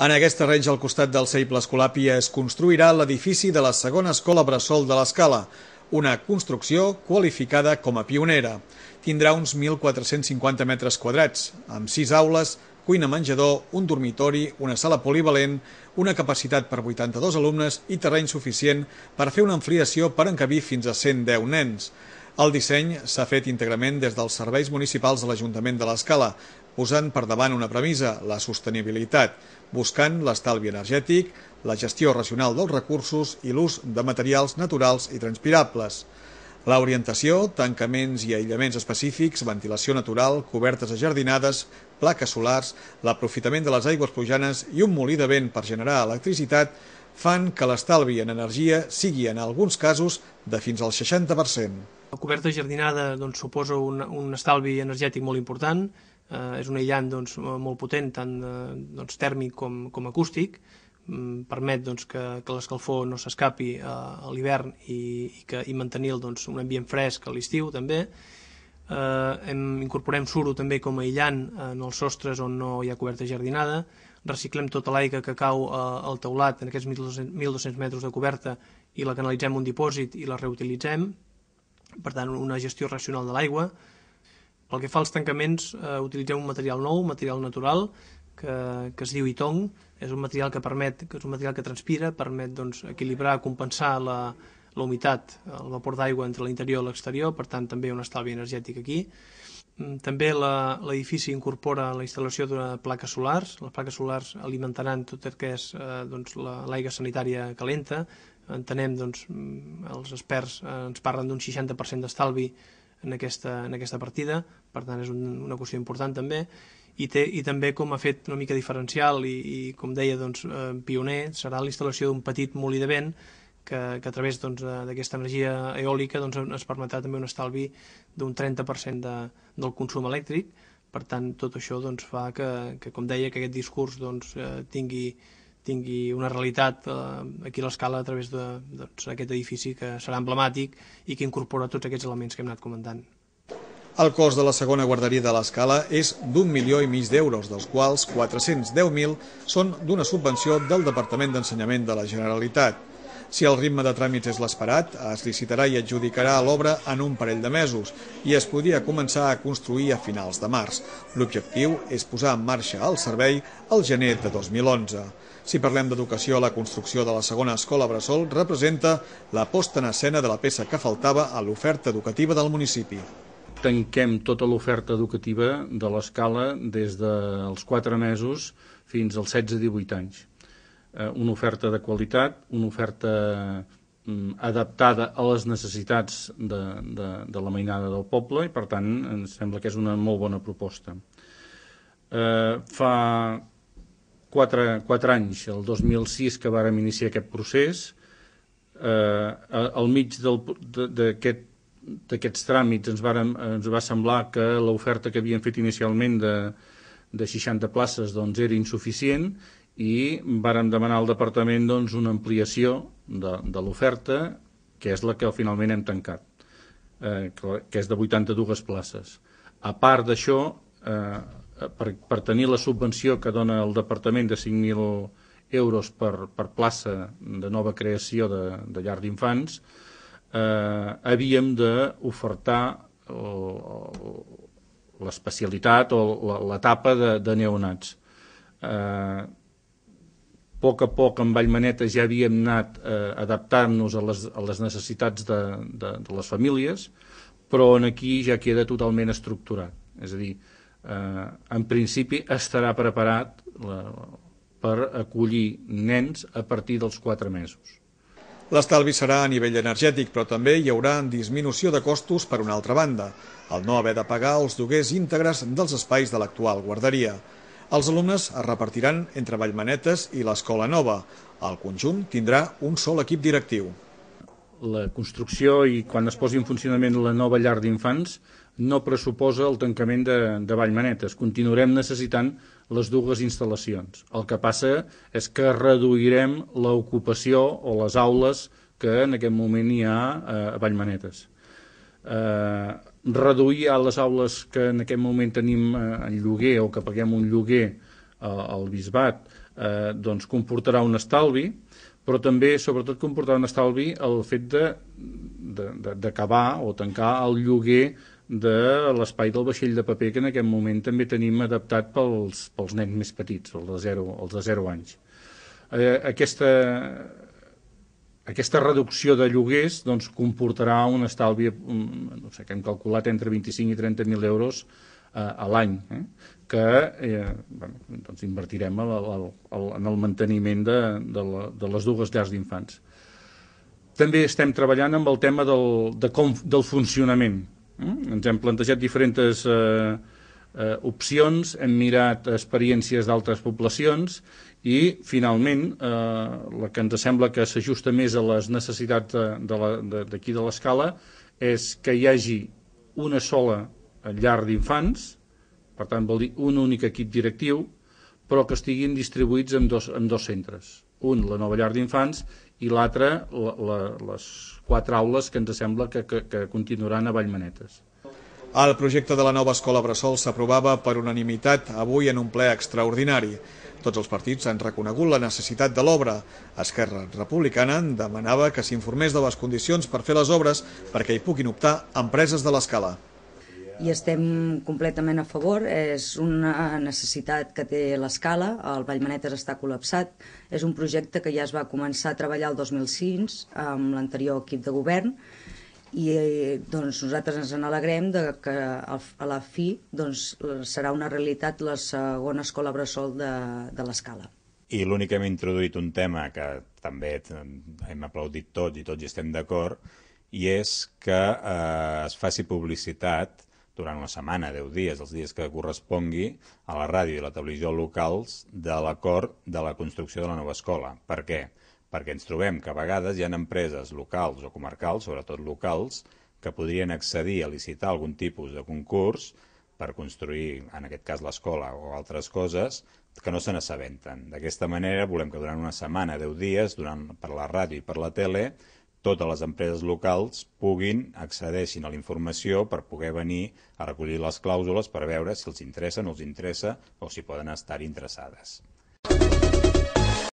En aquest terreny, al costat del Ceip l'Escolàpia, es construirà l'edifici de la segona escola bressol de l'Escala, una construcció qualificada com a pionera. Tindrà uns 1.450 metres quadrats, amb 6 aules, cuina-menjador, un dormitori, una sala polivalent, una capacitat per 82 alumnes i terreny suficient per fer una ampliació per encabir fins a 110 nens. El disseny s'ha fet íntegrament des dels serveis municipals de l'Ajuntament de l'Escala, posant per davant una premissa, la sostenibilitat, buscant l'estalvi energètic, la gestió racional dels recursos i l'ús de materials naturals i transpirables. L'orientació, tancaments i aïllaments específics, ventilació natural, cobertes ajardinades, plaques solars, l'aprofitament de les aigües plujanes i un molí de vent per generar electricitat fan que l'estalvi en energia sigui en alguns casos de fins al 60%. La coberta jardinada suposa un estalvi energètic molt important, és un aïllant molt potent, tant tèrmic com acústic, permet que l'escalfor no s'escapi a l'hivern i mantenir un ambient fresc a l'estiu també. Incorporem suro també com a aïllant en els sostres on no hi ha coberta jardinada, reciclem tota l'aigua que cau al teulat en aquests 1.200 metres de coberta i la canalitzem a un dipòsit i la reutilitzem, per tant una gestió racional de l'aigua. Pel que fa als tancaments, utilitzem un material nou, un material natural, que es diu Itong. És un material que transpira, permet equilibrar, compensar la humitat, el vapor d'aigua entre l'interior i l'exterior, per tant també un estalvi energètic aquí. També l'edifici incorpora la instal·lació de plaques solars. Les plaques solars alimentaran tot el que és l'aigua sanitària calenta. Entenem, els experts ens parlen d'un 60% d'estalvi en aquesta partida, per tant és una qüestió important també, i també com a fet una mica diferencial i com deia pioner serà la instal·lació d'un petit molí de vent que a través d'aquesta energia eòlica ens permetrà també un estalvi d'un 30% del consum elèctric. Per tant, tot això fa que, com deia, que aquest discurs tingui una realitat aquí a l'Escala a través d'aquest edifici que serà emblemàtic i que incorpora tots aquests elements que hem anat comentant. El cost de la segona guarderia de l'Escala és d'1,5 milió d'euros, dels quals 410.000 són d'una subvenció del Departament d'Ensenyament de la Generalitat. Si el ritme de tràmits és l'esperat, es licitarà i adjudicarà l'obra en un parell de mesos i es podria començar a construir a finals de març. L'objectiu és posar en marxa el servei al gener de 2011. Si parlem d'educació, la construcció de la segona escola bressol representa la posta en escena de la peça que faltava a l'oferta educativa del municipi. Tanquem tota l'oferta educativa de l'Escala des dels 4 mesos fins als 16-18 anys. Una oferta de qualitat, una oferta adaptada a les necessitats de la mainada del poble i per tant ens sembla que és una molt bona proposta. Fa 4 anys, el 2006, que vàrem iniciar aquest procés. Al mig d'aquests tràmits ens va semblar que l'oferta que havíem fet inicialment de 60 places era insuficient i vàrem demanar al departament una ampliació de l'oferta, que és la que finalment hem tancat, que és de 82 places. A part d'això, per tenir la subvenció que dona el departament de 5.000 euros per plaça de nova creació de llar d'infants, havíem d'ofertar l'especialitat o l'etapa de neonats. A poc en Vallmaneta ja havíem anat adaptant-nos a les necessitats de les famílies, però aquí ja queda totalment estructurat. És a dir, en principi estarà preparat per acollir nens a partir dels 4 mesos. L'estalvi serà a nivell energètic, però també hi haurà disminució de costos per una altra banda, el no haver de pagar els lloguers íntegres dels espais de l'actual guarderia. Els alumnes es repartiran entre Vallmanetes i l'Escola Nova. El conjunt tindrà un sol equip directiu. La construcció i quan es posi en funcionament la nova llar d'infants no pressuposa el tancament de Vallmanetes. Continuarem necessitant les dues instal·lacions. El que passa és que reduirem l'ocupació o les aules que en aquest moment hi ha a Vallmanetes. Reduir les aules que en aquest moment tenim en lloguer o que paguem un lloguer al Bisbat, doncs comportarà un estalvi, però també, sobretot, comportarà un estalvi el fet d'acabar o tancar el lloguer de l'espai del vaixell de paper que en aquest moment també tenim adaptat pels nens més petits, els de 0 anys. Aquesta reducció de lloguers doncs, comportarà un estalvi, no sé, que hem calculat entre 25 i 30.000 euros a l'any, que doncs invertirem en el manteniment de les dues llars d'infants. També estem treballant amb el tema del funcionament. Ens hem plantejat diferents opcions, hem mirat experiències d'altres poblacions i, finalment, la que ens sembla que s'ajusta més a les necessitats d'aquí de l'Escala és que hi hagi una sola llar d'infants, per tant vol dir un únic equip directiu, però que estiguin distribuïts en dos centres. Un, la nova llar d'infants, i l'altre, les 4 aules que ens sembla que continuaran a Vallmanetes. El projecte de la nova escola bressol s'aprovava per unanimitat avui en un ple extraordinari. Tots els partits han reconegut la necessitat de l'obra. Esquerra Republicana demanava que s'informés de les condicions per fer les obres perquè hi puguin optar empreses de l'Escala. I estem completament a favor, és una necessitat que té l'Escala, el Vallmanetes està col·lapsat, és un projecte que ja es va començar a treballar el 2005 amb l'anterior equip de govern i doncs, nosaltres ens n'alegrem que a la fi doncs, serà una realitat la segona escola bressol de l'Escala. I l'únic que hem introduït un tema que també hem aplaudit tots i tots hi estem d'acord, i és que es faci publicitat durant una setmana, 10 dies, els dies que correspongui, a la ràdio i la televisió locals de l'acord de la construcció de la nova escola. Per què? Perquè ens trobem que a vegades hi ha empreses locals o comarcals, sobretot locals, que podrien accedir a licitar algun tipus de concurs per construir, en aquest cas l'escola o altres coses, que no se n'assabenten. D'aquesta manera volem que durant una setmana, 10 dies, per la ràdio i per la tele, totes les empreses locals accedeixin a la informació per poder venir a recollir les clàusules per veure si els interessa, no els interessa o si poden estar interessades.